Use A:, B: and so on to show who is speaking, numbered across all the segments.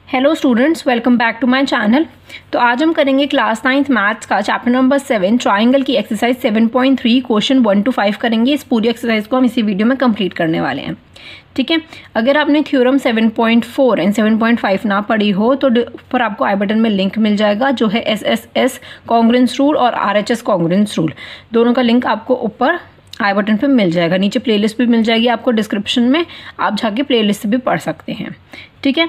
A: Hello students, welcome back to my channel. तो आज हम करेंगे क्लास 9th मैथ्स का चैप्टर नंबर 7 ट्राइंगल की एक्सरसाइज 7.3 क्वेश्चन 1 to 5 करेंगे। इस पूरी एक्सरसाइज को हम इसी वीडियो में कंप्लीट करने वाले हैं। ठीक है, अगर आपने थ्योरम 7.4 एंड 7.5 ना पढ़ी हो तो ऊपर आपको आई बटन में लिंक मिल जाएगा, जो है SSS कॉन्ग्रुएंस रूल और RHS कॉन्ग्रुएंस रूल। दोनों का लिंक आपको ऊपर आई बटन पे मिल जाएगा। नीचे प्लेलिस्ट भी मिल जाएगी आपको डिस्क्रिप्शन में, आप जाके प्लेलिस्ट से भी पढ़ सकते हैं। ठीक है,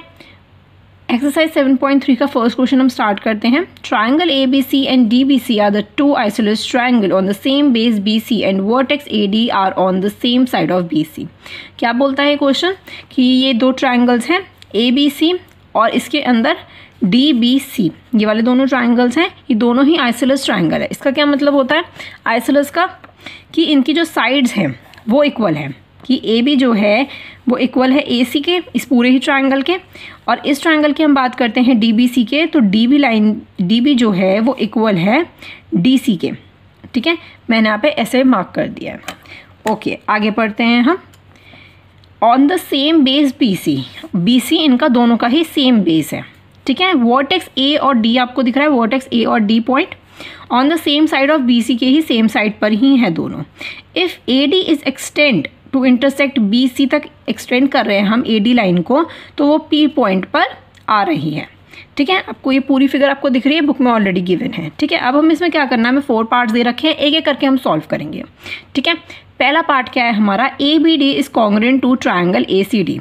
A: एक्सरसाइज 7.3 का फर्स्ट क्वेश्चन हम स्टार्ट करते हैं। Triangle ABC and DBC are the two isosceles triangle on the same base BC and vertex AD are on the same side of BC। क्या बोलता है क्वेश्चन कि ये दो ट्राइंगल्स हैं ABC और इसके अंदर DBC, ये वाले दोनों ट्राइंगल्स हैं, ये दोनों ही आइसोसलेस ट्राइंगल है। इसका क्या मतलब होता है आइसोसलेस का, कि इनकी जो साइड्स हैं वो इक्वल है, कि AB जो है वो इक्वल है AC के, इस पूरे ही ट्राइंगल के। और इस ट्राइंगल की हम बात करते हैं DBC के, तो DB जो है वो इक्वल है DC के। ठीक है, मैंने यहाँ पे ऐसे मार्क कर दिया है। ओके, आगे पढ़ते हैं हम। On the same base BC इनका दोनों का ही सेम बेस है। ठीक है, वर्टेक्स A और D आपको दिख रहा है, वर्टेक्स A और D point on the same side of BC के ही सेम साइड पर ही है दोनों। If AD is extend to intersect BC तक एक्सटेंड कर रहे हैं हम AD लाइन को, तो वो P पॉइंट पर आ रही है। ठीक है, आपको ये पूरी फिगर आपको दिख रही है, बुक में ऑलरेडी गिवन है। ठीक है, अब हम इसमें क्या करना है, हमें 4 पार्ट्स दे रखे हैं, एक एक करके हम सॉल्व करेंगे। ठीक है, पहला पार्ट क्या है हमारा, ABD is congruent to triangle ACD।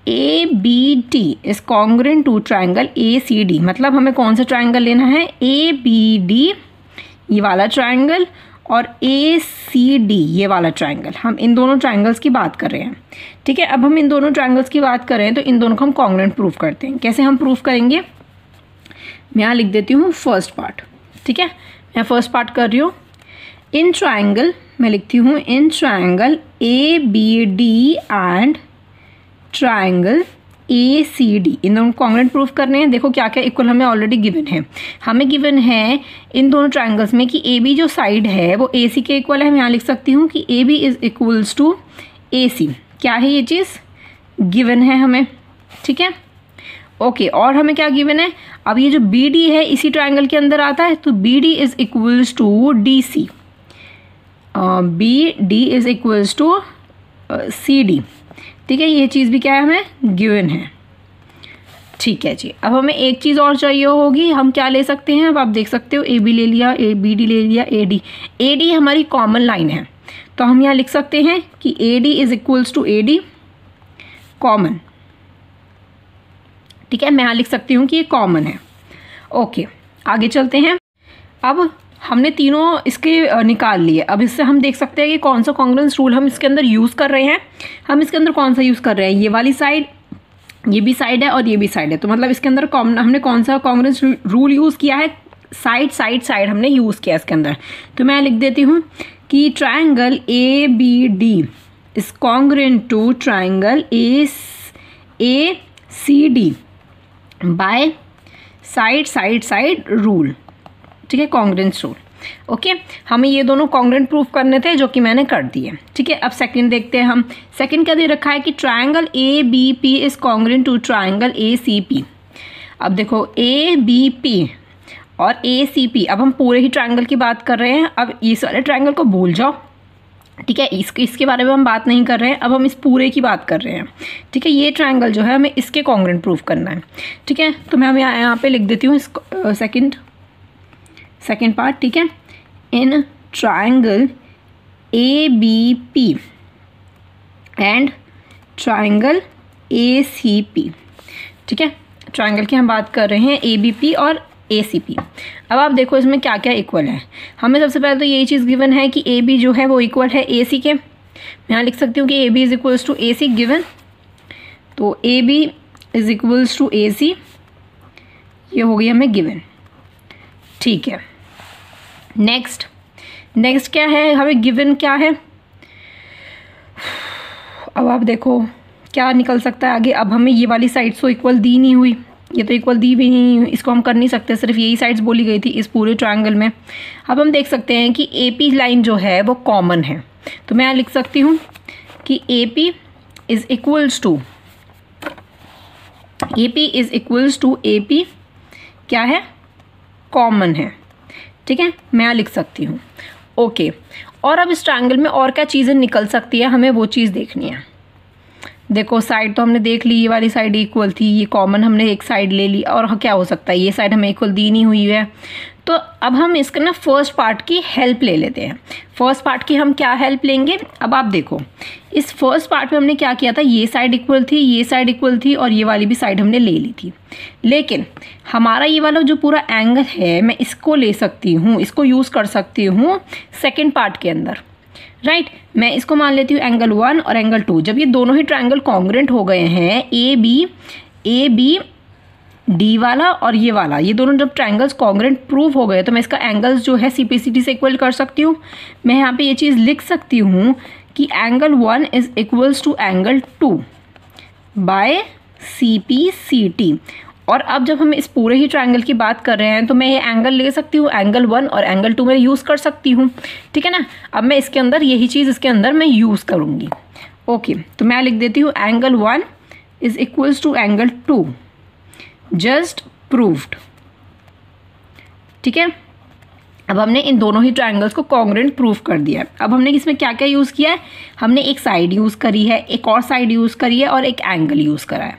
A: ABD is congruent to triangle ACD, मतलब हमें कौन सा ट्राइंगल लेना है, ABD ये वाला ट्राइंगल और ACD ये वाला ट्राइंगल। हम इन दोनों ट्राइंगल्स की बात कर रहे हैं। ठीक है, अब हम इन दोनों ट्राइंगल्स की बात कर रहे हैं तो इन दोनों को हम कॉन्ग्रुएंट प्रूफ करते हैं। कैसे हम प्रूफ करेंगे, मैं यहाँ लिख देती हूँ फर्स्ट पार्ट। ठीक है, मैं फर्स्ट पार्ट कर रही हूँ। इन ट्राइंगल, मैं लिखती हूँ in triangle ABD and triangle ACD, इन दोनों कॉन्ग्रुएंट प्रूफ करने हैं। देखो क्या क्या इक्वल हमें ऑलरेडी गिवन है। हमें गिवन है इन दोनों ट्राइंगल्स में कि AB जो साइड है वो AC के इक्वल है। मैं यहाँ लिख सकती हूँ कि AB is equals to AC। क्या है ये चीज़, गिवन है हमें। ठीक है, ओके, और हमें क्या गिवन है, अब ये जो BD है इसी ट्राइंगल के अंदर आता है, तो BD is equals to DC, BD is equals to CD। ठीक है, ये चीज़ भी क्या है हमें गिवन है। ठीक है जी, अब हमें एक चीज़ और चाहिए होगी, हम क्या ले सकते हैं, अब आप देख सकते हो AB ले लिया, BD ले लिया, AD हमारी कॉमन लाइन है, तो हम यहाँ लिख सकते हैं कि AD is equals to AD common. ठीक है, मैं यहाँ लिख सकती हूँ कि ये कॉमन है। ओके, आगे चलते हैं। अब हमने तीनों इसके निकाल लिए। अब इससे हम देख सकते हैं कि कौन सा कॉन्ग्रुएंस रूल हम इसके अंदर यूज़ कर रहे हैं। हम इसके अंदर कौन सा यूज़ कर रहे हैं, ये वाली साइड, ये भी साइड है और ये भी साइड है, तो मतलब इसके अंदर हमने कौन सा कॉन्ग्रुएंस रूल यूज़ किया है, साइड हमने यूज़ किया इसके अंदर। तो मैं लिख देती हूँ कि triangle ABD is congruent to triangle ACD by side rule. ठीक है, कॉन्ग्रुएंस रूल। ओके, हमें ये दोनों कॉन्ग्रुएंट प्रूफ करने थे, जो कि मैंने कर दिए। ठीक है, अब सेकंड देखते हैं हम। सेकंड क्या दे रखा है कि triangle ABP is congruent to triangle ACP। अब देखो ABP और ACP, अब हम पूरे ही ट्राइंगल की बात कर रहे हैं। अब इस वाले ट्राइंगल को भूल जाओ। ठीक है, इसके बारे में हम बात नहीं कर रहे हैं, अब हम इस पूरे की बात कर रहे हैं। ठीक है, ये ट्राइंगल जो है हमें इसके कॉन्ग्रुएंट प्रूफ करना है। ठीक है, तो मैं यहाँ पे लिख देती हूँ सेकेंड पार्ट। ठीक है, in triangle ABP and triangle ACP। ठीक है, ट्राइंगल की हम बात कर रहे हैं ABP और ACP। अब आप देखो इसमें क्या क्या इक्वल है। हमें सबसे पहले तो यही चीज़ गिवन है कि AB जो है वो इक्वल है AC के। मैं यहाँ लिख सकती हूँ कि AB is equals to AC given, तो AB is equals to AC, ये हो गई हमें गिवन। ठीक है, नेक्स्ट क्या है, हमें गिवन क्या है। अब आप देखो क्या निकल सकता है आगे। अब हमें ये वाली साइड तो इक्वल दी नहीं हुई, ये तो इक्वल दी भी नहीं हुई, इसको हम कर नहीं सकते, सिर्फ यही साइड्स बोली गई थी इस पूरे ट्रायंगल में। अब हम देख सकते हैं कि AP लाइन जो है वो कॉमन है, तो मैं यहाँ लिख सकती हूँ कि AP is equals to AP is equals to AP क्या है, कॉमन है, ठीक है, मैं यहाँ लिख सकती हूँ। ओके, और अब इस ट्रायंगल में और क्या चीज़ें निकल सकती है, हमें वो चीज़ देखनी है। देखो साइड तो हमने देख ली, ये वाली साइड इक्वल थी, ये कॉमन हमने एक साइड ले ली, और क्या हो सकता है, ये साइड हमें इक्वल दी नहीं हुई है। तो अब हम इसका ना फर्स्ट पार्ट की हेल्प ले लेते हैं। फर्स्ट पार्ट की हम क्या हेल्प लेंगे, अब आप देखो इस फर्स्ट पार्ट में हमने क्या किया था, ये साइड इक्वल थी, ये साइड इक्वल थी, और ये वाली भी साइड हमने ले ली थी। लेकिन हमारा ये वाला जो पूरा एंगल है, मैं इसको ले सकती हूँ, इसको यूज़ कर सकती हूँ सेकेंड पार्ट के अंदर, राइट। मैं इसको मान लेती हूँ एंगल 1 और एंगल 2। जब ये दोनों ही ट्रायंगल कॉन्ग्रुएंट हो गए हैं, ए बी डी वाला और ये वाला, ये दोनों जब ट्रायंगल्स कॉन्ग्रुएंट प्रूव हो गए, तो मैं इसका एंगल्स जो है CPCT से इक्वल कर सकती हूँ। मैं यहाँ पे ये चीज़ लिख सकती हूँ कि angle 1 is equals to angle 2 by CPCT। और अब जब हम इस पूरे ही ट्रायंगल की बात कर रहे हैं, तो मैं ये एंगल ले सकती हूँ, एंगल 1 और एंगल 2 में यूज़ कर सकती हूँ, ठीक है ना। अब मैं इसके अंदर यही चीज़ इसके अंदर मैं यूज़ करूँगी। ओके, तो मैं लिख देती हूँ angle 1 is equals to angle 2, just proved, ठीक है। अब हमने इन दोनों ही ट्रायंगल्स को कॉन्ग्रुएंट प्रूव कर दिया है। अब हमने इसमें क्या क्या यूज़ किया है, हमने एक साइड यूज़ करी है, एक और साइड यूज़ करी है, और एक एंगल यूज़ करा है,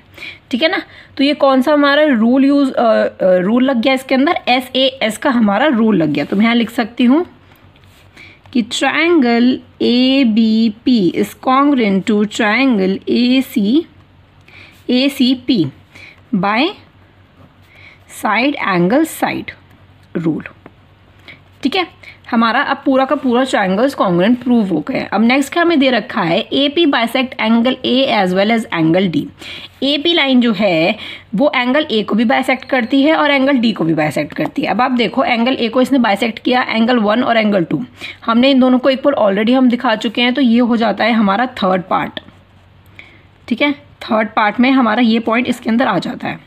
A: ठीक है ना। तो ये कौन सा हमारा रूल लग गया इसके अंदर, SAS का हमारा रूल लग गया। तो मैं यहाँ लिख सकती हूँ कि triangle ABP is congruent to triangle ACP by side angle side rule, ठीक है। हमारा अब पूरा का पूरा ट्रायंगल्स कॉन्ग्रुएंट प्रूव हो गए। अब नेक्स्ट क्या हमें दे रखा है, AP bisect angle A as well as angle D। AP line जो है वो एंगल A को भी बाइसेक्ट करती है और एंगल D को भी बाइसेक्ट करती है। अब आप देखो एंगल A को इसने बाइसेक्ट किया, एंगल 1 और एंगल 2 हमने इन दोनों को इक्वल ऑलरेडी हम दिखा चुके हैं, तो ये हो जाता है हमारा थर्ड पार्ट, ठीक है। थर्ड पार्ट में हमारा ये पॉइंट इसके अंदर आ जाता है।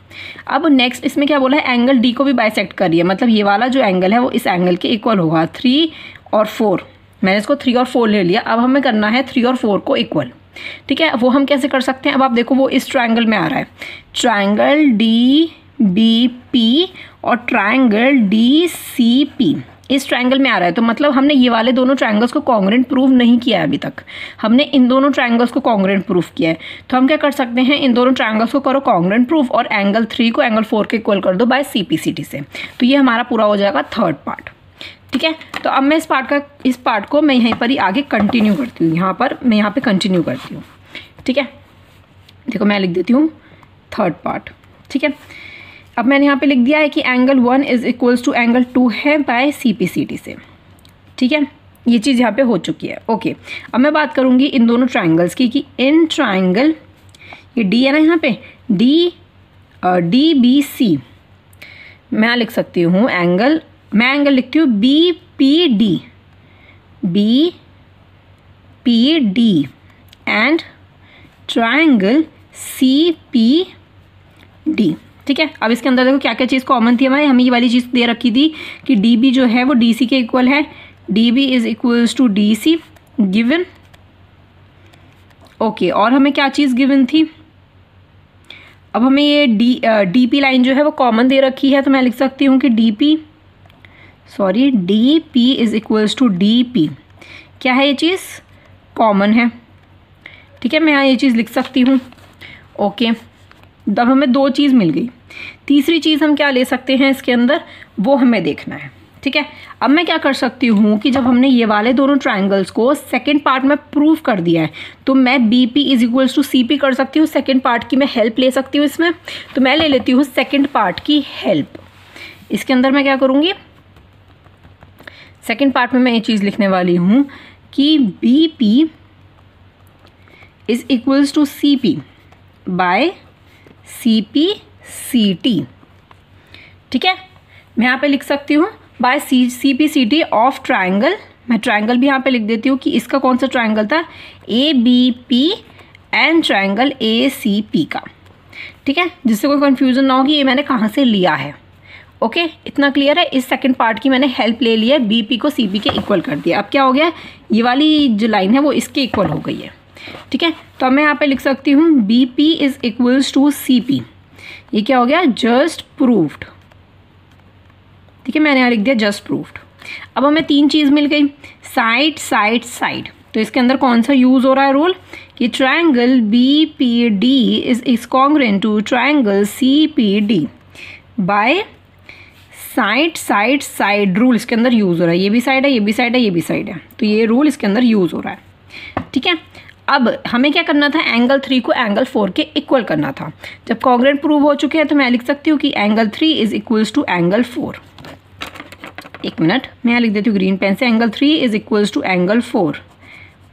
A: अब नेक्स्ट इसमें क्या बोला है, एंगल D को भी बाइसेक्ट करिए, मतलब ये वाला जो एंगल है वो इस एंगल के इक्वल होगा। 3 और 4, मैंने इसको 3 और 4 ले लिया। अब हमें करना है 3 और 4 को इक्वल, ठीक है। वो हम कैसे कर सकते हैं, अब आप देखो वो इस ट्रायंगल में आ रहा है, ट्रायंगल DBP और ट्रायंगल DCP इस ट्रायंगल में आ रहा है। तो मतलब हमने ये वाले दोनों ट्रायंगल्स को कॉन्ग्रुएंट प्रूव नहीं किया है अभी तक, हमने इन दोनों ट्रायंगल्स को कॉन्ग्रुएंट प्रूव किया है। तो हम क्या कर सकते हैं, इन दोनों ट्रायंगल्स को करो कॉन्ग्रुएंट प्रूफ और एंगल 3 को एंगल 4 के इक्वल कर दो बाय CPCT से। तो ये हमारा पूरा हो जाएगा थर्ड पार्ट, ठीक है। तो अब मैं इस पार्ट को मैं यहीं पर ही आगे कंटिन्यू करती हूँ, मैं यहाँ पे कंटिन्यू करती हूँ, ठीक है। देखो मैं लिख देती हूँ थर्ड पार्ट, ठीक है। अब मैंने यहाँ पे लिख दिया है कि angle 1 is equals to angle 2 है बाय CPCT से, ठीक है। ये चीज़ यहाँ पे हो चुकी है। ओके, अब मैं बात करूँगी इन दोनों ट्रायंगल्स की, कि इन ट्रायंगल ये D है ना, यहाँ पे DBC मैं यहाँ लिख सकती हूँ एंगल, मैं एंगल लिखती हूँ BPD एंड ट्रायंगल CPD, ठीक है। अब इसके अंदर देखो क्या क्या चीज़ कॉमन थी हमें ये वाली चीज़ दे रखी थी कि DB जो है वो DC के इक्वल है, DB is equals to DC given. Okay, और हमें क्या चीज़ गिवन थी, अब हमें ये DP लाइन जो है वो कॉमन दे रखी है, तो मैं लिख सकती हूँ कि DP is equals to DP क्या है, ये चीज़ कॉमन है, ठीक है। मैं यहाँ ये चीज़ लिख सकती हूँ। ओके, तब हमें दो चीज़ मिल गई। तीसरी चीज़ हम क्या ले सकते हैं इसके अंदर, वो हमें देखना है, ठीक है। अब मैं क्या कर सकती हूँ कि जब हमने ये वाले दोनों ट्रायंगल्स को सेकंड पार्ट में प्रूव कर दिया है, तो मैं BP is equals to CP कर सकती हूँ। सेकंड पार्ट की मैं हेल्प ले सकती हूँ इसमें, तो मैं ले लेती हूँ सेकंड पार्ट की हेल्प। इसके अंदर मैं क्या करूँगी, सेकंड पार्ट में मैं ये चीज़ लिखने वाली हूँ कि BP is equals to CP by CPCT, ठीक है। मैं यहाँ पे लिख सकती हूँ बाय CPCT ऑफ ट्रायंगल, मैं ट्रायंगल भी यहाँ पे लिख देती हूँ कि इसका कौन सा ट्रायंगल था, ABP एंड ट्रायंगल ACP का, ठीक है, जिससे कोई कंफ्यूजन ना हो कि ये मैंने कहाँ से लिया है। ओके, इतना क्लियर है। इस सेकंड पार्ट की मैंने हेल्प ले ली है, BP को CP के इक्वल कर दिया। अब क्या हो गया, ये वाली जो लाइन है वो इसके इक्वल हो गई है, ठीक है। तो अब मैं यहाँ पे लिख सकती हूँ BP is equals to CP। ये क्या हो गया, जस्ट प्रूव्ड। ठीक है, मैंने यहाँ लिख दिया जस्ट प्रूव्ड। अब हमें 3 चीज़ मिल गई, साइड साइड साइड। तो इसके अंदर कौन सा यूज हो रहा है रूल कि triangle BPD is congruent to triangle CPD by side side side rule इसके अंदर यूज हो रहा है। ये भी साइड है, ये भी साइड है, ये भी साइड है, तो ये रूल इसके अंदर यूज हो रहा है। ठीक है, अब हमें क्या करना था, एंगल 3 को एंगल 4 के इक्वल करना था। जब कॉन्ग्रुएंट प्रूव हो चुके हैं तो मैं लिख सकती हूँ कि angle 3 is equals to angle 4। एक मिनट, मैं यहाँ लिख देती हूँ ग्रीन पेन से, angle 3 is equals to angle 4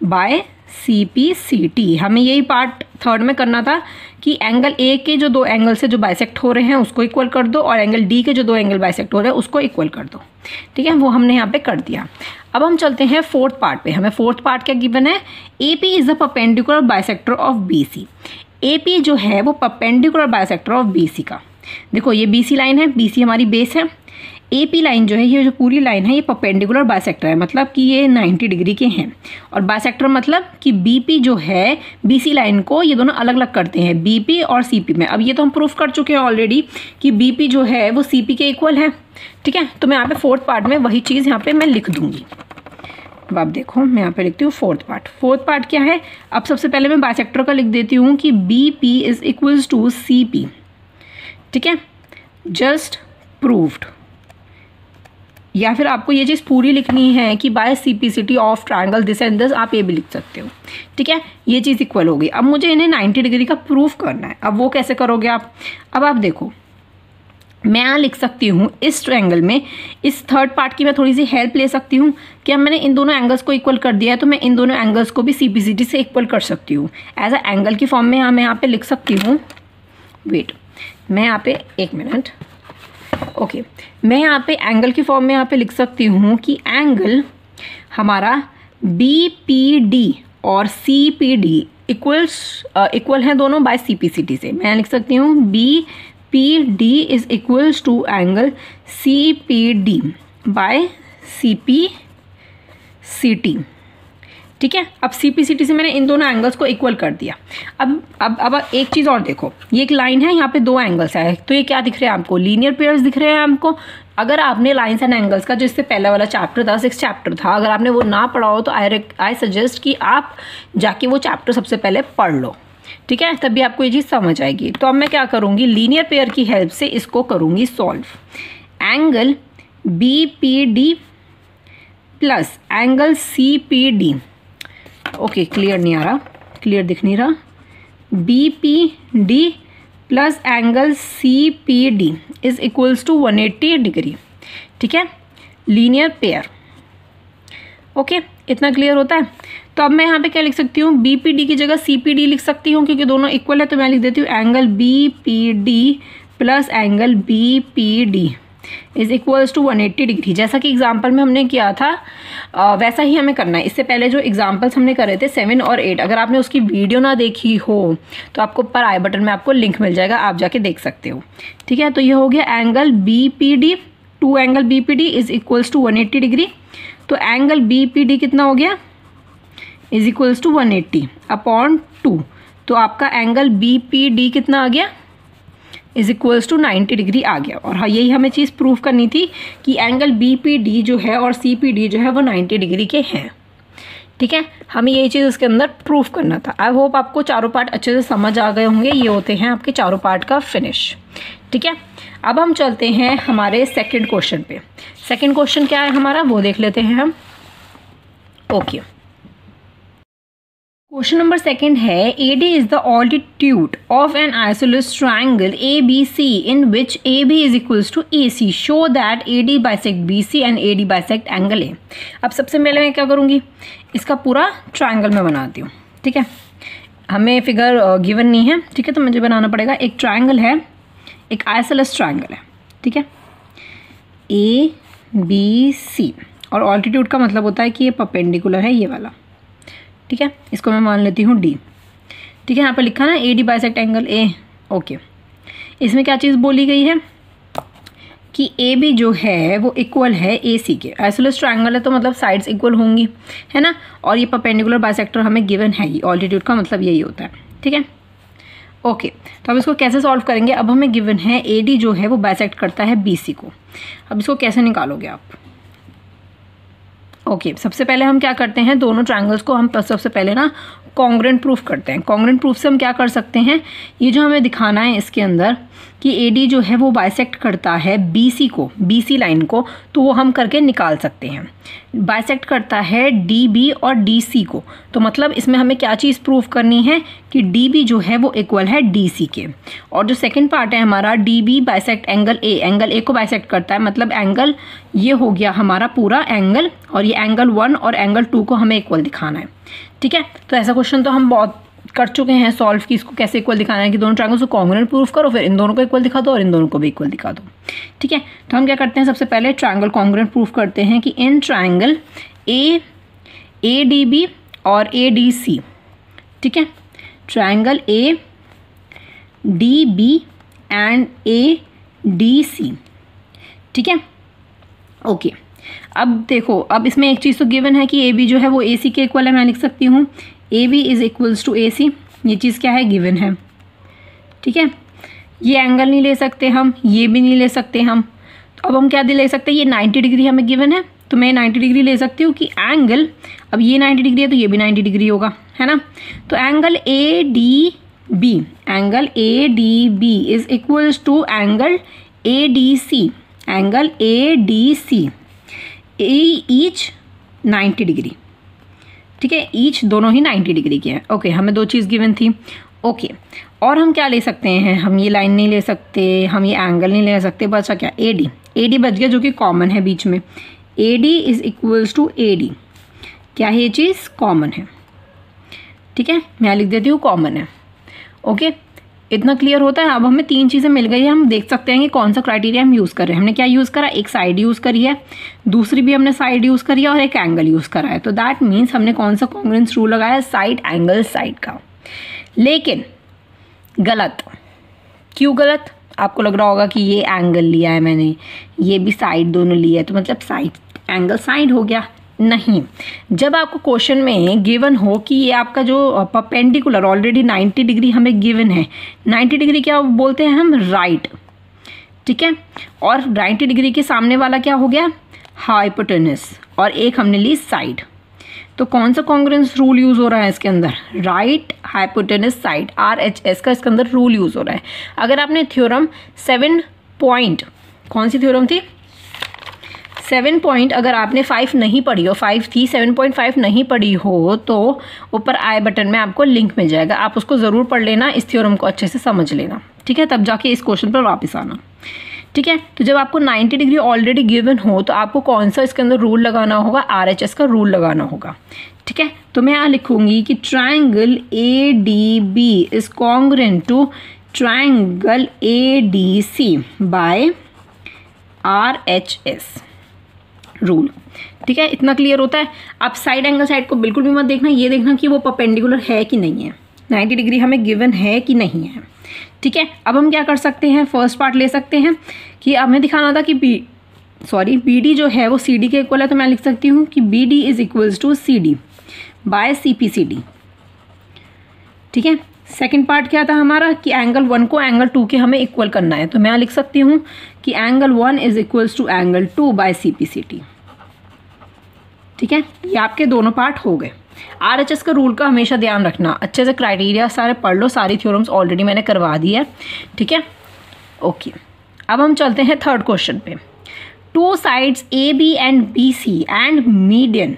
A: by CPCT। हमें यही पार्ट थर्ड में करना था कि एंगल A के जो 2 एंगल से जो बाइसेक्ट हो रहे हैं उसको इक्वल कर दो, और एंगल D के जो 2 एंगल बाइसेक्ट हो रहे हैं उसको इक्वल कर दो। ठीक है, वो हमने यहाँ पे कर दिया। अब हम चलते हैं फोर्थ पार्ट पे। हमें फोर्थ पार्ट क्या गिवन है, AP is the perpendicular bisector of BC। AP जो है वो परपेंडिकुलर बाइसेक्टर ऑफ BC का, देखो ये BC लाइन है, BC हमारी बेस है, AP लाइन जो है, ये जो पूरी लाइन है ये परपेंडिकुलर बाइसेक्टर है, मतलब कि ये 90 डिग्री के हैं। और बाइसेक्टर मतलब कि BP जो है BC लाइन को ये दोनों अलग अलग करते हैं, BP और CP में। अब ये तो हम प्रूफ कर चुके हैं ऑलरेडी कि BP जो है वो CP के इक्वल है। ठीक है, तो मैं यहाँ पे फोर्थ पार्ट में वही चीज़ यहाँ पे मैं लिख दूंगी। अब आप देखो, मैं यहाँ पे लिखती हूँ फोर्थ पार्ट। फोर्थ पार्ट क्या है, अब सबसे पहले मैं बाइसेक्टर का लिख देती हूँ कि BP is equals to CP। ठीक है, जस्ट प्रूव्ड। या फिर आपको ये चीज़ पूरी लिखनी है कि by CPCT of triangle this and this, आप ये भी लिख सकते हो। ठीक है, ये चीज़ इक्वल हो गई। अब मुझे इन्हें 90 डिग्री का प्रूफ करना है। अब वो कैसे करोगे आप, अब आप देखो, मैं यहाँ लिख सकती हूँ इस ट्रायंगल में, इस थर्ड पार्ट की मैं थोड़ी सी हेल्प ले सकती हूँ कि अब मैंने इन दोनों एंगल्स को इक्वल कर दिया है, तो मैं इन दोनों एंगल्स को भी CPCT से इक्वल कर सकती हूँ। एज अ एंगल की फॉर्म में मैं यहाँ पे लिख सकती हूँ, वेट, मैं यहाँ पे एक मिनट, ओके, मैं यहाँ पे एंगल की फॉर्म में यहाँ पे लिख सकती हूँ कि एंगल हमारा BPD और CPD इक्वल है दोनों बाय CPCT से। मैं लिख सकती हूँ BPD is equals to angle CPD by CPCT। ठीक है, अब CPCT से मैंने इन दोनों एंगल्स को इक्वल कर दिया। अब एक चीज़ और देखो, ये एक लाइन है, यहाँ पे 2 एंगल्स है, तो ये क्या दिख रहे हैं आपको, लीनियर पेयर्स दिख रहे हैं हमको। अगर आपने लाइंस एंड एंगल्स का जो इससे पहला वाला चैप्टर था, 6th चैप्टर था, अगर आपने वो ना पढ़ा हो तो आई सजेस्ट कि आप जाके वो चैप्टर सबसे पहले पढ़ लो। ठीक है, तभी आपको ये चीज़ समझ आएगी। तो अब मैं क्या करूँगी, लीनियर पेयर की हेल्प से इसको करूँगी सॉल्व। Angle BPD plus angle CPD, okay, clear नहीं आ रहा, क्लियर दिख नहीं रहा, BPD plus angle CPD is equals to 180 degree. ठीक है, लीनियर पेयर। ओके, इतना क्लियर होता है। तो अब मैं यहाँ पे क्या लिख सकती हूँ, BPD की जगह CPD लिख सकती हूँ क्योंकि दोनों इक्वल है, तो मैं लिख देती हूँ angle BPD plus angle BPD is equals to 180 degree. जैसा कि एग्जाम्पल में हमने किया था वैसा ही हमें करना है। इससे पहले जो एग्जाम्पल्स हमने करे थे 7 और 8, अगर आपने उसकी वीडियो ना देखी हो तो आपको ऊपर आई बटन में आपको लिंक मिल जाएगा, आप जाके देख सकते हो। ठीक है, तो ये हो गया angle BPD, 2 angle BPD is equals to 180 degree. तो एंगल BPD कितना हो गया, इज इक्वल्स टू 180 अपॉन 2। तो आपका एंगल BPD कितना आ गया, इज इक्वल्स टू 90 डिग्री आ गया। और हाँ, यही हमें चीज़ प्रूफ करनी थी कि एंगल BPD जो है और CPD जो है वो 90 डिग्री के हैं। ठीक है, हमें यही चीज़ इसके अंदर प्रूफ करना था। आई होप आपको चारों पार्ट अच्छे से समझ आ गए होंगे। ये होते हैं आपके चारों पार्ट का फिनिश। ठीक है, अब हम चलते हैं हमारे सेकंड क्वेश्चन पे। सेकंड क्वेश्चन क्या है हमारा, वो देख लेते हैं हम। ओके, क्वेश्चन नंबर सेकंड है, AD is the altitude of an isosceles triangle ABC in which AB is equals to AC। Show that AD bisect BC and AD bisect angle A। अब सबसे पहले मैं क्या करूँगी, इसका पूरा ट्राइंगल में बनाती हूँ। ठीक है, हमें फिगर गिवन नहीं है, ठीक है, तो मुझे बनाना पड़ेगा। एक ट्राइंगल है, एक आइसोसेलेस ट्राइंगल है। ठीक है, ABC, और ऑल्टीट्यूड का मतलब होता है कि ये परपेंडिकुलर है, ये वाला। ठीक है, इसको मैं मान लेती हूँ D। ठीक है, यहाँ पर लिखा ना AD bisect angle A। Okay, इसमें क्या चीज़ बोली गई है कि AB जो है वो इक्वल है AC के। आइसोसेलेस ट्रायंगल है तो मतलब साइड्स इक्वल होंगी, है ना, और ये परपेंडिकुलर बाइसेक्टर हमें गिवन है ही। ऑल्टीट्यूड का मतलब यही होता है। ठीक है, ओके, तो अब इसको कैसे सॉल्व करेंगे। अब हमें गिवन है ए डी जो है वो बाइसेक्ट करता है बी सी को। अब इसको कैसे निकालोगे आप। ओके, सबसे पहले हम क्या करते हैं, दोनों ट्रायंगल्स को हम सबसे पहले ना कॉन्ग्रुएंट प्रूफ करते हैं। कॉन्ग्रुएंट प्रूफ से हम क्या कर सकते हैं, ये जो हमें दिखाना है इसके अंदर कि ए डी जो है वो बाइसेक्ट करता है बी सी को, बी सी लाइन को, तो वो हम करके निकाल सकते हैं। बाइसेक्ट करता है डी बी और डी सी को, तो मतलब इसमें हमें क्या चीज़ प्रूफ करनी है कि डी बी जो है वो इक्वल है डी सी के। और जो सेकंड पार्ट है हमारा, D B bisect angle A, angle A को बाइसेक्ट करता है, मतलब एंगल ये हो गया हमारा पूरा एंगल, और ये एंगल 1 और एंगल 2 को हमें इक्वल दिखाना है। ठीक है, तो ऐसा क्वेश्चन तो हम बहुत कर चुके हैं सॉल्व की, इसको कैसे इक्वल दिखाना है कि दोनों ट्रायंगल्स को कॉन्ग्रुएंट प्रूफ करो, फिर इन दोनों को इक्वल दिखा दो और इन दोनों को भी इक्वल दिखा दो। ठीक है, तो हम क्या करते हैं, सबसे पहले ट्रायंगल कॉन्ग्रुएंट प्रूफ करते हैं कि इन ट्रायंगल ए डी बी और ए डी सी, ठीक है, triangle A D B and A D C, ठीक है। ओके, अब देखो, अब इसमें एक चीज़ तो गिवन है कि ए बी जो है वो ए सी के इक्वल है, मैं लिख सकती हूँ A B is equals to A C, ये चीज़ क्या है, गिवन है। ठीक है, ये एंगल नहीं ले सकते हम, ये भी नहीं ले सकते हम, तो अब हम क्या ले सकते हैं, ये 90 डिग्री हमें गिवन है, तो मैं 90 डिग्री ले सकती हूँ कि एंगल, अब ये 90 डिग्री है तो ये भी 90 डिग्री होगा, है ना। तो angle A D B, angle A D B is equals to angle A D C, angle A D C each 90 degree, ठीक है, ईच दोनों ही 90 डिग्री के हैं। ओके, हमें दो चीज़ गिवन थी। ओके, और हम क्या ले सकते हैं, हम ये लाइन नहीं ले सकते, हम ये एंगल नहीं ले सकते, बचा क्या, ए डी बच गया, जो कि कॉमन है बीच में। A D is equals to A D, क्या है ये चीज़, कॉमन है। ठीक है, मैं लिख देती हूँ कॉमन है। ओके, इतना क्लियर होता है। अब हमें तीन चीज़ें मिल गई है, हम देख सकते हैं कि कौन सा क्राइटेरिया हम यूज़ कर रहे हैं। हमने क्या यूज़ करा, एक साइड यूज़ करी है, दूसरी भी हमने साइड यूज़ करी है, और एक एंगल यूज़ करा है। तो दैट मीन्स हमने कौन सा कॉन्ग्रुएंस रूल लगाया, साइड एंगल साइड का। लेकिन गलत, क्यों गलत, आपको लग रहा होगा कि ये एंगल लिया है मैंने, ये भी साइड दोनों लिया है, तो मतलब साइड एंगल साइड हो गया। नहीं, जब आपको क्वेश्चन में गिवन हो कि ये आपका जो परपेंडिकुलर ऑलरेडी 90 डिग्री हमें गिवन है, 90 डिग्री क्या बोलते हैं हम, राइट, ठीक है, और 90 डिग्री के सामने वाला क्या हो गया, हाइपोटेनस, और एक हमने ली साइड। तो कौन सा कॉन्ग्रुएंस रूल यूज़ हो रहा है इसके अंदर, राइट हाइपोटेनस साइड, RHS का इसके अंदर रूल यूज़ हो रहा है। अगर आपने थ्योरम 7 पॉइंट, कौन सी थ्योरम थी, 7 पॉइंट, अगर आपने 5 नहीं पढ़ी हो, 5 थी, 7.5 नहीं पढ़ी हो, तो ऊपर आई बटन में आपको लिंक मिल जाएगा, आप उसको ज़रूर पढ़ लेना, इस थ्योरम को अच्छे से समझ लेना, ठीक है, तब जाके इस क्वेश्चन पर वापस आना। ठीक है, तो जब आपको 90 डिग्री ऑलरेडी गिवन हो, तो आपको कौन सा इसके अंदर रूल लगाना होगा, RHS का रूल लगाना होगा। ठीक है, तो मैं यहाँ लिखूंगी कि triangle A D B is congruent to triangle A D C by RHS rule. ठीक है, इतना क्लियर होता है। आप साइड एंगल साइड को बिल्कुल भी मत देखना, ये देखना कि वो परपेंडिकुलर है कि नहीं है, 90 डिग्री हमें गिवन है कि नहीं है। ठीक है, अब हम क्या कर सकते हैं, फर्स्ट पार्ट ले सकते हैं कि हमें दिखाना था कि बी डी जो है वो सी डी के इक्वल है, तो मैं लिख सकती हूँ कि B D is equals to C D by C P C D. ठीक है, सेकेंड पार्ट क्या था हमारा कि एंगल 1 को एंगल 2 के हमें इक्वल करना है, तो मैं लिख सकती हूँ कि angle 1 is equals to angle 2 by C P C T. ठीक है, ये आपके दोनों पार्ट हो गए। RHS का रूल का हमेशा ध्यान रखना, अच्छे से क्राइटेरिया सारे पढ़ लो, सारी थ्योरम्स ऑलरेडी मैंने करवा दी है। ठीक है, ओके, अब हम चलते हैं थर्ड क्वेश्चन पे। 2 sides AB and BC and median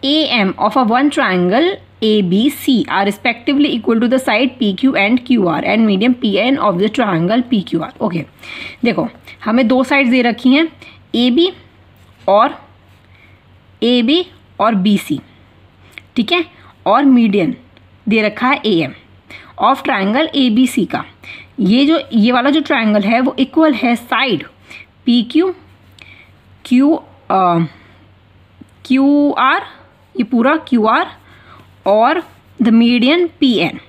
A: AM of a one triangle ABC are respectively equal to the side PQ and QR and median PN of the triangle PQR। Okay, देखो हमें 2 sides दे रखी हैं, AB और BC, ठीक है, और median दे रखा है AM ऑफ ट्राइंगल ABC का। ये वाला जो ट्राइंगल है वो इक्वल है साइड PQ QR, ये पूरा QR और द मीडियन PN।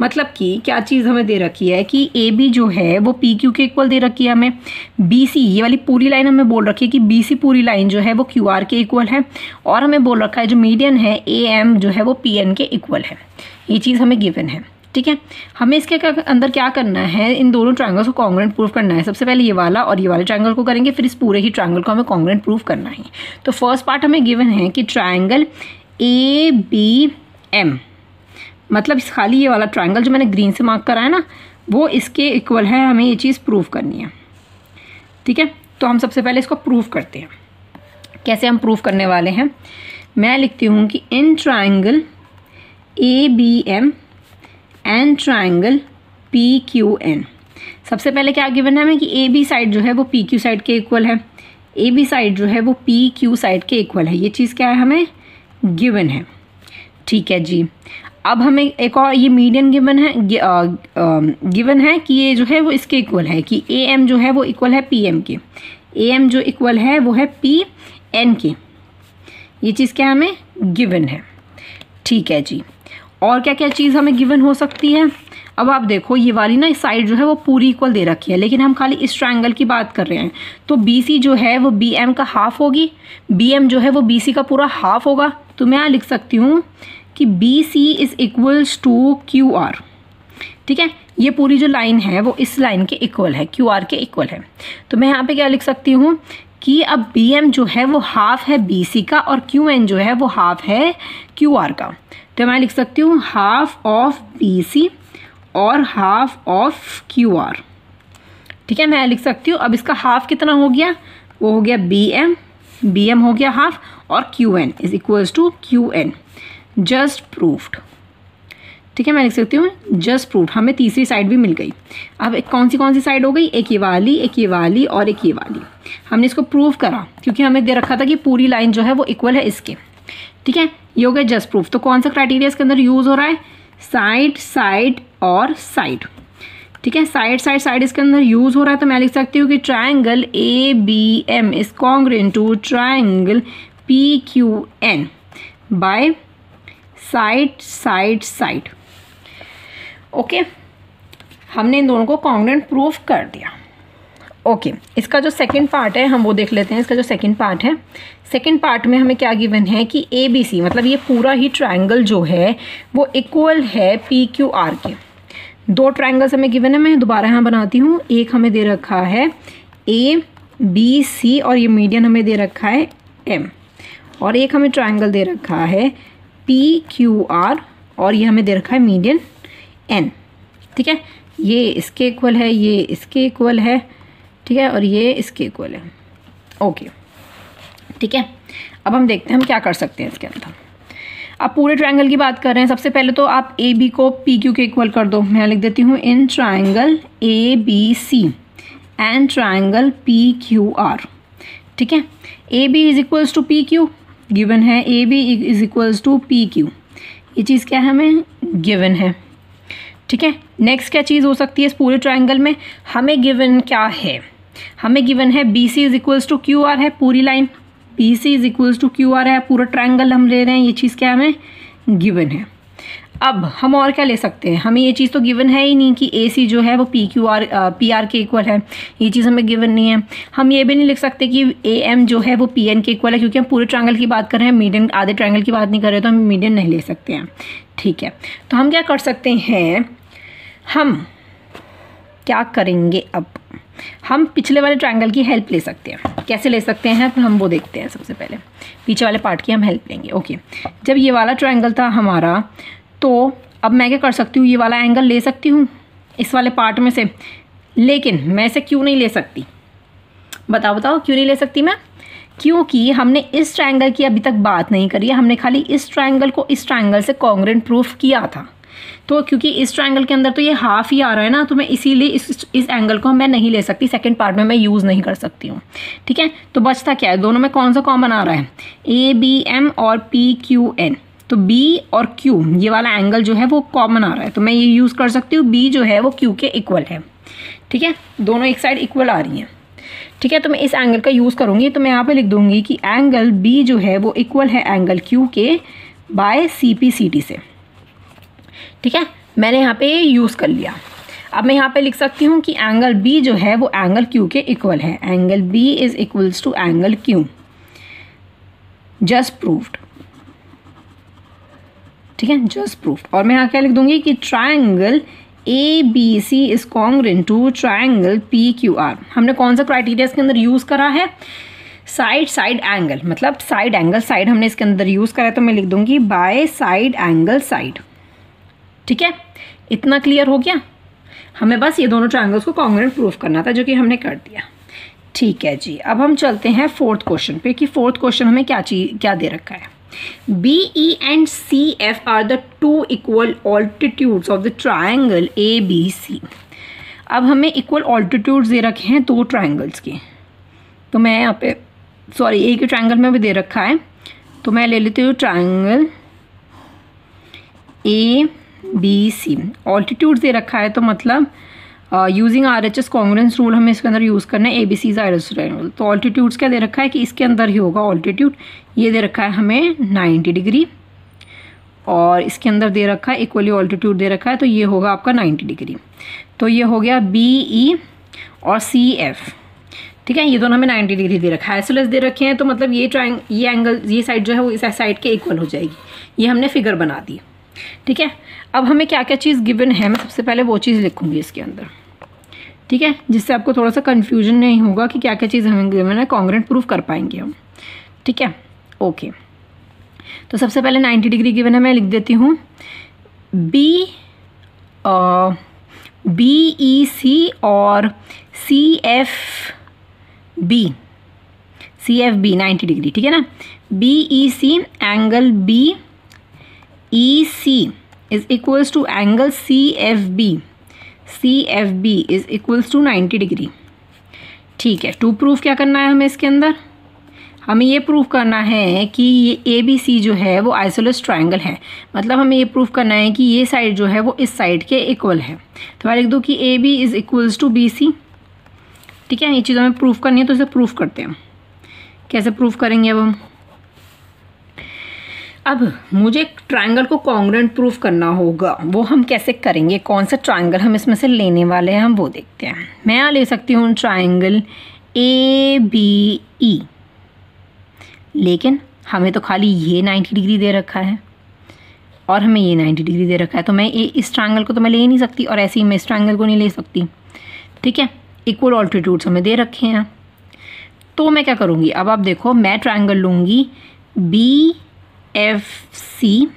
A: मतलब कि क्या चीज़ हमें दे रखी है कि AB जो है वो PQ के इक्वल दे रखी है हमें, BC ये वाली पूरी लाइन हमें बोल रखी है कि BC पूरी लाइन जो है वो QR के इक्वल है, और हमें बोल रखा है जो मीडियन है AM जो है वो PN के इक्वल है। ये चीज़ हमें गिवन है। ठीक है, हमें इसके अंदर क्या करना है, इन दोनों ट्रायंगल्स को कॉन्ग्रुएंट प्रूफ करना है। सबसे पहले ये वाला और ये वाले ट्रायंगल को करेंगे, फिर इस पूरे ही ट्रायंगल को हमें कॉन्ग्रुएंट प्रूफ करना है। तो फर्स्ट पार्ट हमें गिवन है कि ट्रायंगल ABM, मतलब इस खाली ये वाला ट्रायंगल जो मैंने ग्रीन से मार्क करा है ना, वो इसके इक्वल है, हमें ये चीज़ प्रूफ करनी है। ठीक है, तो हम सबसे पहले इसको प्रूफ करते हैं। कैसे हम प्रूफ करने वाले हैं, मैं लिखती हूँ कि इन triangle ABM and triangle PQN, सबसे पहले क्या गिवन है हमें कि AB साइड जो है वो PQ साइड के इक्वल है, AB साइड जो है वो PQ साइड के इक्वल है। ये चीज़ क्या है, हमें गिवन है। ठीक है जी, अब हमें एक और ये मीडियन गिवन है कि ये जो है वो इसके इक्वल है, कि AM जो है वो इक्वल है PM के, AM जो इक्वल है वो है PN के। ये चीज़ क्या हमें गिवन है। ठीक है जी, और क्या क्या चीज़ हमें गिवन हो सकती है। अब आप देखो ये वाली ना साइड जो है वो पूरी इक्वल दे रखी है, लेकिन हम खाली इस ट्रायंगल की बात कर रहे हैं, तो BC जो है वो BM का हाफ होगी, BM जो है वो BC का पूरा हाफ होगा। तो मैं यहाँ लिख सकती हूँ कि BC is equals to QR। ठीक है, ये पूरी जो लाइन है वो इस लाइन के इक्वल है, QR के इक्वल है। तो मैं यहाँ पे क्या लिख सकती हूँ कि अब BM जो है वो हाफ है BC का और QN जो है वो हाफ है QR का। तो मैं लिख सकती हूँ हाफ ऑफ BC और हाफ ऑफ QR। ठीक है, मैं लिख सकती हूँ। अब इसका हाफ कितना हो गया, वो हो गया BM हो गया हाफ, और QN is equals to QN। Just proofed. ठीक है, मैं लिख सकती हूँ जस्ट प्रूफ्ड। हमें तीसरी साइड भी मिल गई। अब कौन सी साइड हो गई, एक ये वाली और एक ये वाली। हमने इसको प्रूफ करा क्योंकि हमें दे रखा था कि पूरी लाइन जो है वो इक्वल है इसके। ठीक है, ये हो गया जस्ट प्रूफ। तो कौन सा क्राइटेरिया इसके अंदर यूज हो रहा है, साइड और साइड। ठीक है, साइड इसके अंदर यूज हो रहा है। तो मैं लिख सकती हूँ कि triangle ABM is congruent to triangle PQN by side. Okay, हमने इन दोनों को कॉन्ग्रुएंट प्रूफ कर दिया। ओके, इसका जो सेकंड पार्ट है हम वो देख लेते हैं। इसका जो सेकंड पार्ट है, सेकंड पार्ट में हमें क्या गिवन है कि ABC, मतलब ये पूरा ही ट्रायंगल जो है वो इक्वल है PQR के। दो ट्रायंगल्स हमें गिवन है, मैं दोबारा यहाँ बनाती हूँ। एक हमें दे रखा है ABC और ये मीडियन हमें दे रखा है M, और एक हमें ट्रायंगल दे रखा है PQR और ये हमें दे रखा है मीडियन N। ठीक है, ये इसके इक्वल है, ये इसके इक्वल है। ठीक है, और ये इसके इक्वल है। ओके, ठीक है, अब हम देखते हैं हम क्या कर सकते हैं इसके अंदर। अब पूरे ट्रायंगल की बात कर रहे हैं। सबसे पहले तो आप AB को PQ के इक्वल कर दो। मैं लिख देती हूँ in triangle ABC and triangle PQR। ठीक है, AB is equals to PQ given है, AB is equals to PQ। ये चीज़ क्या है, हमें गिवन है। ठीक है, नेक्स्ट क्या चीज़ हो सकती है इस पूरे ट्रायंगल में, हमें गिवन क्या है, हमें गिवन है BC is equals to QR है, पूरी line BC is equals to QR है, पूरा ट्रायंगल हम ले रहे हैं। ये चीज़ क्या हमें गिवन है। अब हम और क्या ले सकते हैं, हमें ये चीज़ तो गिवन है ही नहीं कि AC जो है वो PR के इक्वल है, ये चीज़ हमें गिवन नहीं है। हम ये भी नहीं लिख सकते कि AM जो है वो PN के इक्वल है, क्योंकि हम पूरे ट्रायंगल की बात कर रहे हैं, मीडियन आधे ट्रायंगल की बात नहीं कर रहे, तो हम मीडियन नहीं ले सकते हैं। ठीक है, तो हम क्या कर सकते हैं, हम क्या करेंगे, अब हम पिछले वाले ट्रायंगल की हेल्प ले सकते हैं। कैसे ले सकते हैं हम वो देखते हैं। सबसे पहले पीछे वाले पार्ट की हम हेल्प लेंगे। ओके, जब ये वाला ट्रायंगल था हमारा, तो अब मैं क्या कर सकती हूँ, ये वाला एंगल ले सकती हूँ इस वाले पार्ट में से, लेकिन मैं इसे क्यों नहीं ले सकती, बताओ क्यों नहीं ले सकती मैं, क्योंकि हमने इस ट्रायंगल की अभी तक बात नहीं करी है, हमने खाली इस ट्रायंगल को इस ट्रायंगल से कॉन्ग्रुएंट प्रूफ किया था। तो क्योंकि इस ट्रायंगल के अंदर तो ये हाफ ही आ रहा है ना, तो मैं इसीलिए इस एंगल को मैं नहीं ले सकती, सेकंड पार्ट में मैं यूज़ नहीं कर सकती हूँ। ठीक है, तो बचता क्या है, दोनों में कौन सा कॉमन आ रहा है, ABM और PQN। तो B और Q ये वाला एंगल जो है वो कॉमन आ रहा है, तो मैं ये यूज़ कर सकती हूँ, B जो है वो Q के इक्वल है। ठीक है, दोनों एक साइड इक्वल आ रही हैं। ठीक है, तो मैं इस एंगल का यूज़ करूँगी, तो मैं यहाँ पे लिख दूँगी कि एंगल B जो है वो इक्वल है एंगल Q के बाय CPCT से। ठीक है, मैंने यहाँ पे यूज़ कर लिया। अब मैं यहाँ पे लिख सकती हूँ कि एंगल B जो है वो एंगल Q के इक्वल है, angle B is equals to angle Q। Just proved. ठीक है, जस्ट प्रूफ। और मैं यहाँ क्या लिख दूंगी कि triangle ABC is congruent to triangle PQR। हमने कौन सा क्राइटेरिया इसके अंदर यूज करा है? साइड एंगल, मतलब साइड एंगल साइड हमने इसके अंदर यूज करा है, तो मैं लिख दूंगी बाय साइड एंगल साइड। ठीक है, इतना क्लियर हो गया। हमें बस ये दोनों ट्राइंगल्स को कॉन्ग्रुएंट प्रूफ करना था, जो कि हमने कर दिया। ठीक है जी, अब हम चलते हैं फोर्थ क्वेश्चन पे कि फोर्थ क्वेश्चन हमें क्या दे रखा है। BE and CF are the two equal altitudes of the triangle ABC। अब हमें इक्वल ऑल्टीट्यूड्स दे रखे हैं दो ट्राइंगल्स के, तो मैं यहाँ पे एक ही ट्राइंगल में भी दे रखा है, तो मैं ले लेती हूँ ट्राइंगल ABC। ऑल्टीट्यूड्स दे रखा है, तो मतलब यूजिंग RHS कॉन्ग्रुएंस रूल हमें इसके अंदर यूज़ करना है ABC आयरस ट्रायंगल। तो ऑल्टीट्यूड्स क्या दे रखा है कि इसके अंदर ही होगा ऑल्टीट्यूड, ये दे रखा है हमें 90 डिग्री, और इसके अंदर दे रखा है इक्वली ऑल्टीट्यूड दे रखा है, तो ये होगा आपका 90 डिग्री। तो ये हो गया BE और CF। ठीक है, ये दोनों हमें 90 डिग्री दे रखा है, आइसोलेस दे रखे हैं, तो मतलब ये एंगल, ये साइड जो है वो इस साइड के इक्वल हो जाएगी। ये हमने फिगर बना दी। ठीक है, अब हमें क्या क्या चीज़ गिवन है, मैं सबसे पहले वो चीज़ लिखूंगी इसके अंदर। ठीक है, जिससे आपको थोड़ा सा कन्फ्यूजन नहीं होगा कि क्या क्या चीज़ हमें गिवन है, कॉन्ग्रुएंट प्रूफ कर पाएंगे हम। ठीक है, ओके। तो सबसे पहले 90 डिग्री गिवन है, मैं लिख देती हूँ BEC और CFB 90 डिग्री। ठीक है ना, BEC angle BEC is equals to angle CFB is equals to 90 degree. ठीक है, टू प्रूफ क्या करना है हमें इसके अंदर? हमें ये प्रूफ करना है कि ये ABC जो है वो आइसोलेस ट्रायंगल है, मतलब हमें ये प्रूफ करना है कि ये साइड जो है वो इस साइड के इक्वल है। तो मैं लिख दूँ कि AB is equals to BC। ठीक है, ये चीज़ हमें प्रूफ करनी है, तो इसे प्रूफ करते हैं। कैसे प्रूफ करेंगे अब मुझे एक ट्रायंगल को कॉन्ग्रुएंट प्रूफ करना होगा, वो हम कैसे करेंगे? कौन सा ट्रायंगल हम इसमें से लेने वाले हैं, हम वो देखते हैं। मैं यहाँ ले सकती हूँ ट्रायंगल ABE, लेकिन हमें तो खाली ये 90 डिग्री दे रखा है और हमें ये 90 डिग्री दे रखा है, तो मैं इस ट्रायंगल को तो मैं ले ही नहीं सकती, और ऐसे ही मैं इस ट्रायंगल को नहीं ले सकती। ठीक है, इक्वल ऑल्टीट्यूड्स हमें दे रखे हैं, तो मैं क्या करूँगी? अब आप देखो, मैं ट्रायंगल लूँगी BFC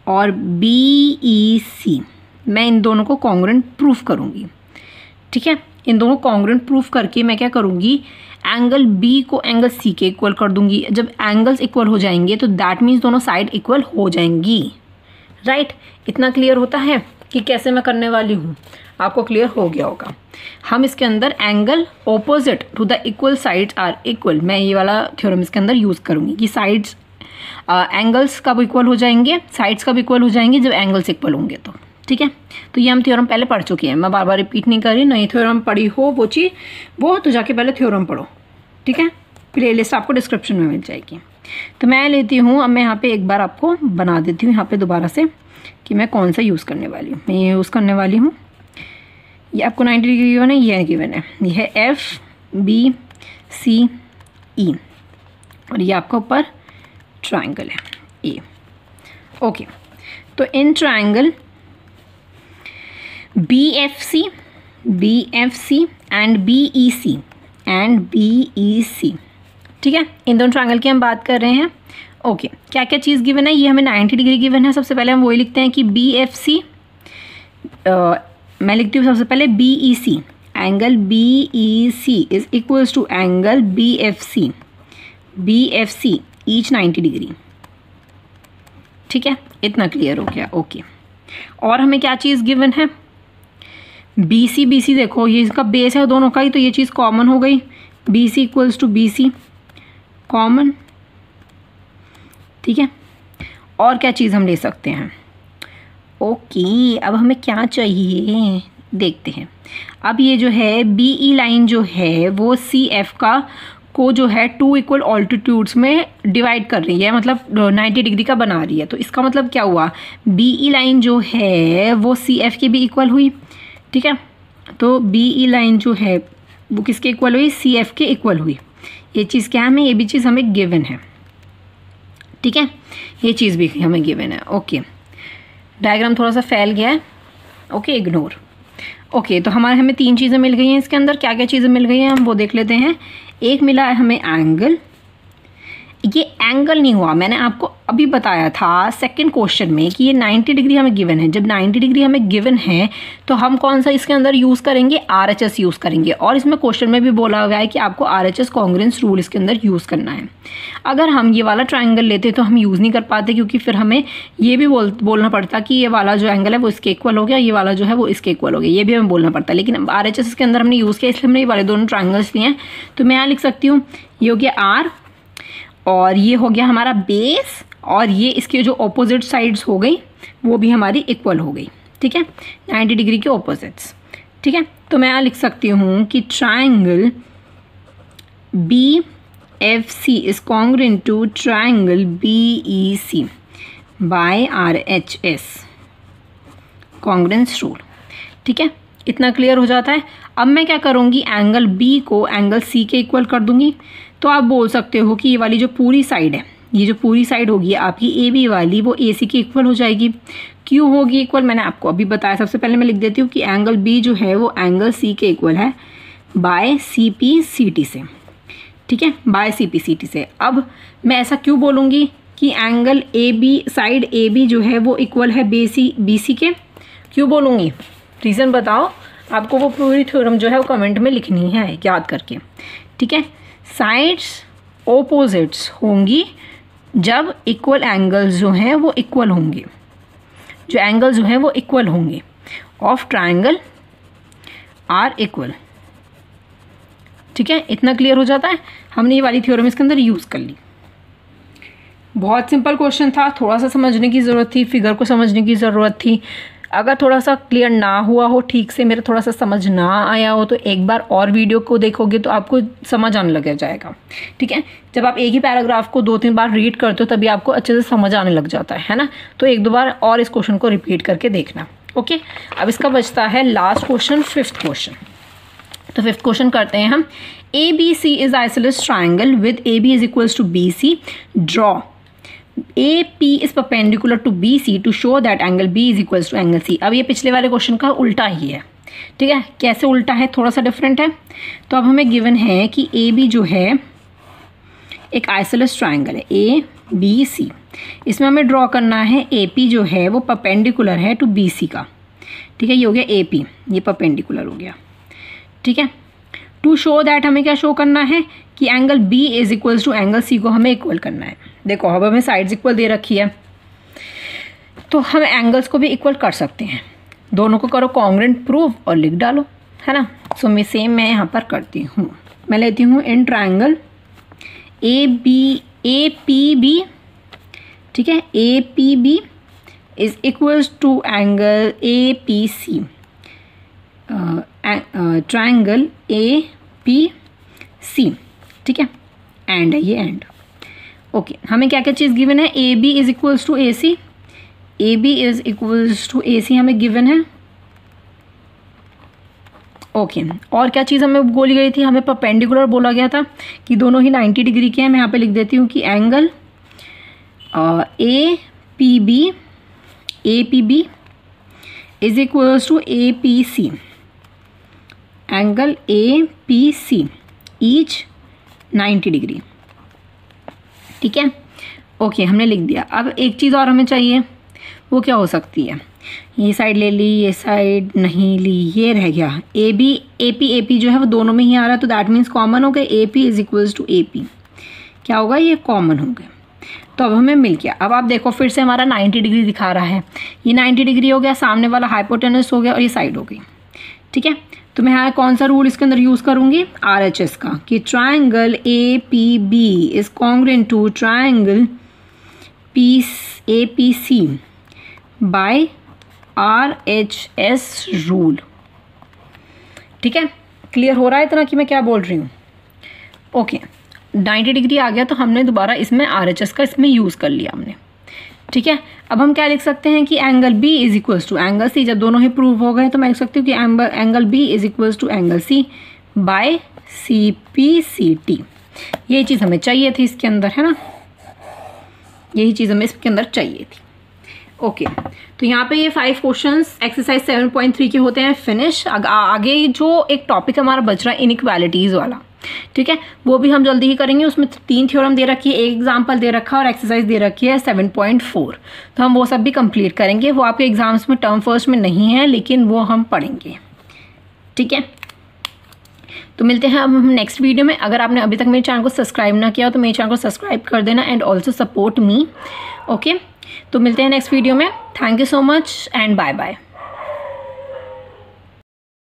A: और BEC, मैं इन दोनों को कॉन्ग्रुएंट प्रूफ करूँगी। ठीक है, इन दोनों कॉन्ग्रुएंट प्रूफ करके मैं क्या करूँगी? एंगल B को एंगल C के इक्वल कर दूँगी। जब एंगल्स इक्वल हो जाएंगे तो दैट मीन्स दोनों साइड इक्वल हो जाएंगी। राइट, इतना क्लियर होता है कि कैसे मैं करने वाली हूँ? आपको क्लियर हो गया होगा। हम इसके अंदर angle opposite to the equal sides are equal, मैं ये वाला थ्योरम इसके अंदर यूज़ करूँगी कि साइड्स एंगल्स कब इक्वल हो जाएंगे, साइड्स कब इक्वल हो जाएंगे? जब एंगल्स इक्वल होंगे तो। ठीक है, तो ये हम थ्योरम पहले पढ़ चुके हैं, मैं बार बार रिपीट नहीं कर रही। नई थ्योरम पढ़ी हो वो चीज़ वो तो जाके पहले थ्योरम पढ़ो। ठीक है, प्लेलिस्ट आपको डिस्क्रिप्शन में मिल जाएगी। तो मैं लेती हूँ, अब मैं यहाँ पे एक बार आपको बना देती हूँ यहाँ पे दोबारा से कि मैं कौन सा यूज़ करने वाली हूँ। मैं ये यूज़ करने वाली हूँ, ये आपको 90 डिग्री गिवन है, ये गिवन है, ये है FBCE, और ये आपका ऊपर ट्रायंगल है A। ओके, तो in triangle BFC and BEC ठीक है, इन दोनों ट्रायंगल की हम बात कर रहे हैं। ओके, क्या क्या चीज़ गिवन है? ये हमें 90 डिग्री गिवन है। सबसे पहले हम वही लिखते हैं कि BFC, मैं लिखती हूँ सबसे पहले BEC, angle BEC is equals to angle BFC each 90 degree. ठीक है, इतना क्लियर हो गया। ओके, और हमें क्या चीज़ गिवन है? BC देखो, ये इसका बेस है दोनों का ही, तो ये चीज़ कॉमन हो गई, BC equals to BC common. ठीक है, और क्या चीज़ हम ले सकते हैं? ओके, अब हमें क्या चाहिए देखते हैं। अब ये जो है BE लाइन जो है वो CF को जो है टू इक्वल ऑल्टीट्यूड्स में डिवाइड कर रही है, मतलब 90 डिग्री का बना रही है। तो इसका मतलब क्या हुआ? BE लाइन जो है वो CF के भी इक्वल हुई। ठीक है, तो BE लाइन जो है वो किसके इक्वल हुई? CF के इक्वल हुई। ये चीज़ क्या है? हमें ये भी चीज़ हमें गिवन है। ठीक है, ये चीज़ भी हमें गिवन है। ओके, डायग्राम थोड़ा सा फैल गया है, ओके इग्नोर। ओके, तो हमें 3 चीज़ें मिल गई हैं इसके अंदर। क्या क्या चीज़ें मिल गई हैं हम वो देख लेते हैं। एक मिला है हमें एंगल, ये एंगल नहीं हुआ, मैंने आपको अभी बताया था सेकंड क्वेश्चन में कि ये 90 डिग्री हमें गिवन है। जब 90 डिग्री हमें गिवन है तो हम कौन सा इसके अंदर यूज़ करेंगे, RHS यूज़ करेंगे। और इसमें क्वेश्चन में भी बोला हुआ है कि आपको RHS कॉन्ग्रुएंस रूल इसके अंदर यूज़ करना है। अगर हम ये वाला ट्राइंगल लेते तो हम यूज़ नहीं कर पाते, क्योंकि फिर हमें ये भी बोलना पड़ता कि ये वाला जो एंगल है वो इसके इक्वल हो गया, ये वाला जो है वो इसके इक्वल हो गया, ये भी हमें बोलना पड़ता है। लेकिन RHS के अंदर हमने यूज़ किया, इसलिए हमने ये वाले दोनों ट्राइंगल्स लिए हैं। तो मैं यहाँ लिख सकती हूँ, ये हो गया R और ये हो गया हमारा बेस, और ये इसके जो ऑपोजिट साइड्स हो गई वो भी हमारी इक्वल हो गई। ठीक है, 90 डिग्री के ऑपोजिट्स। ठीक है, तो मैं यहाँ लिख सकती हूँ कि triangle BFC is congruent to triangle BEC by RHS congruence rule. ठीक है, इतना क्लियर हो जाता है। अब मैं क्या करूँगी, एंगल B को एंगल C के इक्वल कर दूंगी। तो आप बोल सकते हो कि ये वाली जो पूरी साइड है, ये जो पूरी साइड होगी आपकी AB वाली, वो AC के इक्वल हो जाएगी। क्यों होगी इक्वल, मैंने आपको अभी बताया। सबसे पहले मैं लिख देती हूँ कि एंगल B जो है वो एंगल C के इक्वल है बाय CPCT से। ठीक है, बाय CPCT से। अब मैं ऐसा क्यों बोलूँगी कि एंगल AB साइड AB जो है वो इक्वल है BC के, क्यों बोलूँगी, रीज़न बताओ। आपको वो पूरी थ्योरम जो है वो कमेंट में लिखनी है याद करके। ठीक है, साइड्स ओपोजिट्स होंगी जब इक्वल एंगल्स जो हैं वो इक्वल होंगे, जो एंगल्स जो हैं वो इक्वल होंगे ऑफ ट्राइंगल आर इक्वल। ठीक है, इतना क्लियर हो जाता है। हमने ये वाली थ्योरम इसके अंदर यूज़ कर ली। बहुत सिंपल क्वेश्चन था, थोड़ा सा समझने की ज़रूरत थी, फिगर को समझने की ज़रूरत थी। अगर थोड़ा सा क्लियर ना हुआ हो, ठीक से मेरा थोड़ा सा समझ ना आया हो, तो एक बार और वीडियो को देखोगे तो आपको समझ आने लग जाएगा। ठीक है, जब आप एक ही पैराग्राफ को 2-3 बार रीड करते हो तभी आपको अच्छे से समझ आने लग जाता है ना। तो 1-2 बार और इस क्वेश्चन को रिपीट करके देखना। ओके, अब इसका बचता है लास्ट क्वेश्चन, 5th क्वेश्चन। तो 5th क्वेश्चन करते हैं हम। ABC is isosceles triangle with AB is equals to BC। Draw AP is perpendicular to BC to show that angle B is equals to angle C। अब ये पिछले वाले question का उल्टा ही है। ठीक है, कैसे उल्टा है, थोड़ा सा डिफरेंट है। तो अब हमें गिवन है कि AB जो है एक आइसोसेलेस ट्राइंगल है ABC, इसमें हमें ड्रॉ करना है AP जो है वो परपेंडिकुलर है टू BC का। ठीक है, ये हो गया AP, ये परपेंडिकुलर हो गया। ठीक है, टू शो दैट हमें क्या शो करना है कि angle B is equals to angle C को हमें इक्वल करना है। देखो अब हमें साइड्स इक्वल दे रखी है तो हम एंगल्स को भी इक्वल कर सकते हैं। दोनों को करो कॉन्ग्रुएंट प्रूव और लिख डालो, है ना। सो मैं सेम मैं यहाँ पर करती हूँ। मैं लेती हूँ इन ट्राइंगल APB। ठीक है, APB is equals to angle APC, triangle APC। ठीक है, एंड है ये एंड। ओके, हमें क्या क्या चीज़ गिवन है, AB is equals to AC, AB is equals to AC हमें गिवन है। ओके, और क्या चीज़ हमें बोली गई थी, हमें परपेंडिकुलर बोला गया था कि दोनों ही 90 डिग्री के हैं। मैं यहाँ पे लिख देती हूँ कि angle APB is equals to APC, angle APC each 90 degree. ठीक है, ओके हमने लिख दिया। अब एक चीज़ और हमें चाहिए, वो क्या हो सकती है, ये साइड ले ली, ये साइड नहीं ली, ये रह गया AP जो है वो दोनों में ही आ रहा है, तो दैट मीन्स कॉमन हो गए। AP is equals to AP क्या होगा, ये कॉमन हो गए। तो अब हमें मिल गया। अब आप देखो फिर से हमारा 90 डिग्री दिखा रहा है, ये 90 डिग्री हो गया, सामने वाला हाइपोटेनस हो गया और ये साइड हो गई। ठीक है, तो मैं यहाँ कौन सा रूल इसके अंदर यूज़ करूँगी, RHS का, कि triangle APB is congruent to triangle APC by RHS rule. ठीक है, क्लियर हो रहा है इतना कि मैं क्या बोल रही हूँ। ओके, 90 डिग्री आ गया तो हमने दोबारा इसमें RHS का इसमें यूज़ कर लिया हमने। ठीक है, अब हम क्या लिख सकते हैं कि angle B is equals to angle C। जब दोनों ही प्रूव हो गए तो मैं लिख सकती हूँ कि angle B is equals to angle C by CPCT। ये चीज़ हमें चाहिए थी इसके अंदर, है ना। यही चीज़ हमें इसके अंदर चाहिए थी। ओके तो यहाँ पे ये 5 क्वेश्चंस एक्सरसाइज 7.3 के होते हैं फिनिश। आगे जो एक टॉपिक हमारा बच रहा है इनइक्वालिटीज़ वाला, ठीक है, वो भी हम जल्दी ही करेंगे। उसमें 3 थ्योरम दे रखी है, एक एग्जाम्पल दे रखा है और एक्सरसाइज दे रखी है 7.4। तो हम वो सब भी कंप्लीट करेंगे। वो आपके एग्जाम्स में टर्म फर्स्ट में नहीं है, लेकिन वो हम पढ़ेंगे, ठीक है। तो मिलते हैं अब हम नेक्स्ट वीडियो में। अगर आपने अभी तक मेरे चैनल को सब्सक्राइब ना किया हो तो मेरे चैनल को सब्सक्राइब कर देना and also support me. Okay तो मिलते हैं नेक्स्ट वीडियो में। Thank you so much and bye bye.